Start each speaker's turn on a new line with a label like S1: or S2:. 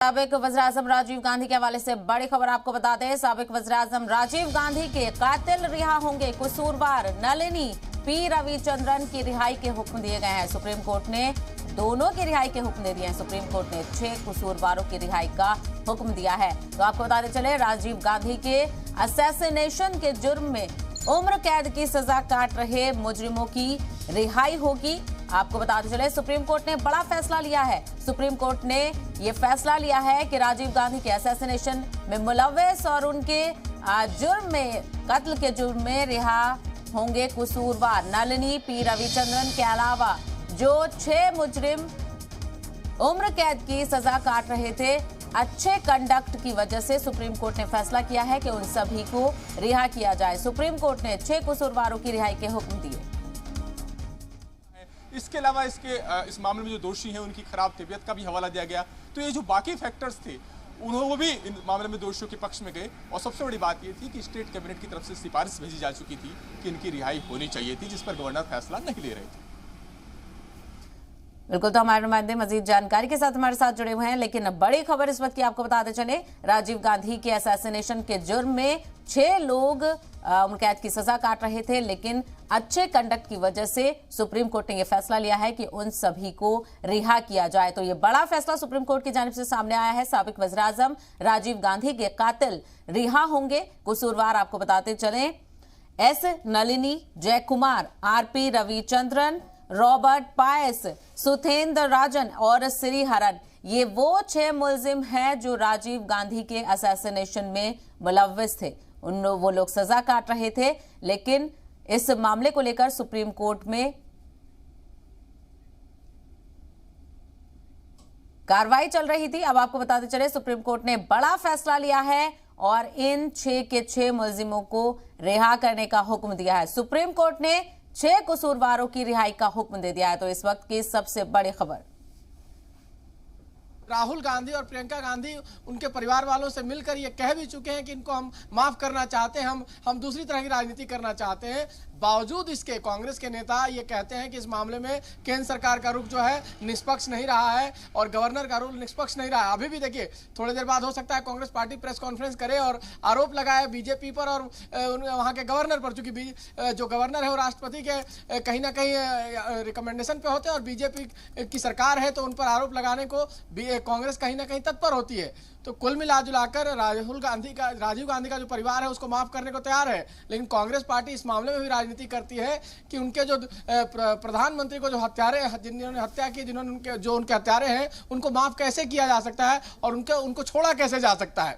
S1: साबिक वज़ीर-ए-आज़म राजीव गांधी के हवाले से बड़ी खबर आपको बता दें। साबिक वज़ीर-ए-आज़म राजीव गांधी के कातिल रिहा होंगे। कसूरवार नलिनी पी रविचंद्रन की रिहाई के हुक्म दिए गए हैं। सुप्रीम कोर्ट ने दोनों की रिहाई के हुक्म दे दिए हैं। सुप्रीम कोर्ट ने 6 कसूरवारों की रिहाई का हुक्म दिया है। तो आपको बताते चले, राजीव गांधी के असैसिनेशन के जुर्म में उम्र कैद की सजा काट रहे मुजरिमों की रिहाई होगी। आपको बताते चले, सुप्रीम कोर्ट ने बड़ा फैसला लिया है। सुप्रीम कोर्ट ने यह फैसला लिया है कि राजीव गांधी के असैसिनेशन में मुलव्वस और उनके जुर्म में, कत्ल के जुर्म में रिहा होंगे कसूरवार नलिनी पी रविचंद्रन के अलावा जो 6 मुजरिम उम्र कैद की सजा काट रहे थे। अच्छे कंडक्ट की वजह से सुप्रीम कोर्ट ने फैसला किया है कि उन सभी को रिहा किया जाए। सुप्रीम कोर्ट ने 6 कसूरवारों की रिहाई के हुक्म दिए।
S2: इसके अलावा इस मामले में जो दोषी हैं उनकी खराब तबीयत का भी हवाला दिया गया। तो ये जो बाकी फैक्टर्स थे वो भी इन मामले में दोषियों के पक्ष में गए। और सबसे बड़ी बात ये थी कि स्टेट कैबिनेट की तरफ से सिफारिश भेजी जा चुकी थी कि इनकी रिहाई होनी चाहिए थी, जिस पर गवर्नर फैसला नहीं ले रहे थे।
S1: बिल्कुल, तो हमारे नुमाइंदे मजीद जानकारी के साथ हमारे साथ जुड़े हुए हैं। लेकिन बड़ी खबर इस वक्त की आपको बताते चले, राजीव गांधी के असैसिनेशन के जुर्म में 6 लोग उम्र कैद की सजा काट रहे थे, लेकिन अच्छे कंडक्ट की वजह से सुप्रीम कोर्ट ने यह फैसला लिया है कि उन सभी को रिहा किया जाए। तो ये बड़ा फैसला सुप्रीम कोर्ट की जानिब से सामने आया है। साबिक वज़ीर-ए-आज़म राजीव गांधी के कातिल रिहा होंगे। कसूरवार आपको बताते चले, एस नलिनी, जय कुमार, आरपी रविचंद्रन, रॉबर्ट पायस, सुथेंद्र राजन और श्रीहरन, ये वो 6 मुलजिम हैं जो राजीव गांधी के असैसिनेशन में मुलव्वस थे। वो लोग सजा काट रहे थे, लेकिन इस मामले को लेकर सुप्रीम कोर्ट में कार्रवाई चल रही थी। अब आपको बताते चले, सुप्रीम कोर्ट ने बड़ा फैसला लिया है और इन 6 के 6 मुलजिमों को रिहा करने का हुक्म दिया है। सुप्रीम कोर्ट ने 6 कसूरवारों की रिहाई का हुक्म दे दिया है। तो इस वक्त की सबसे बड़ी खबर,
S3: राहुल गांधी और प्रियंका गांधी उनके परिवार वालों से मिलकर ये कह भी चुके हैं कि इनको हम माफ करना चाहते हैं, हम दूसरी तरह की राजनीति करना चाहते हैं। बावजूद इसके कांग्रेस के नेता ये कहते हैं कि इस मामले में केंद्र सरकार का रुख जो है निष्पक्ष नहीं रहा है और गवर्नर का रुख निष्पक्ष नहीं रहा है। अभी भी देखिए, थोड़ी देर बाद हो सकता है कांग्रेस पार्टी प्रेस कॉन्फ्रेंस करे और आरोप लगाए बीजेपी पर और वहाँ के गवर्नर पर, चूंकि जो गवर्नर है वो राष्ट्रपति के कहीं ना कहीं रिकमेंडेशन पे होते हैं और बीजेपी की सरकार है तो उन पर आरोप लगाने को कांग्रेस कहीं ना कहीं तत्पर होती है। तो कुल मिलाजुलाकर राजीव गांधी का जो परिवार है उसको माफ करने को तैयार है, लेकिन कांग्रेस पार्टी इस मामले में भी राजनीति करती है कि उनके जो प्रधानमंत्री को जो हत्यारे जिन्होंने हत्या की, उनके हत्यारे हैं, उनको माफ कैसे किया जा सकता है और उनको छोड़ा कैसे जा सकता है।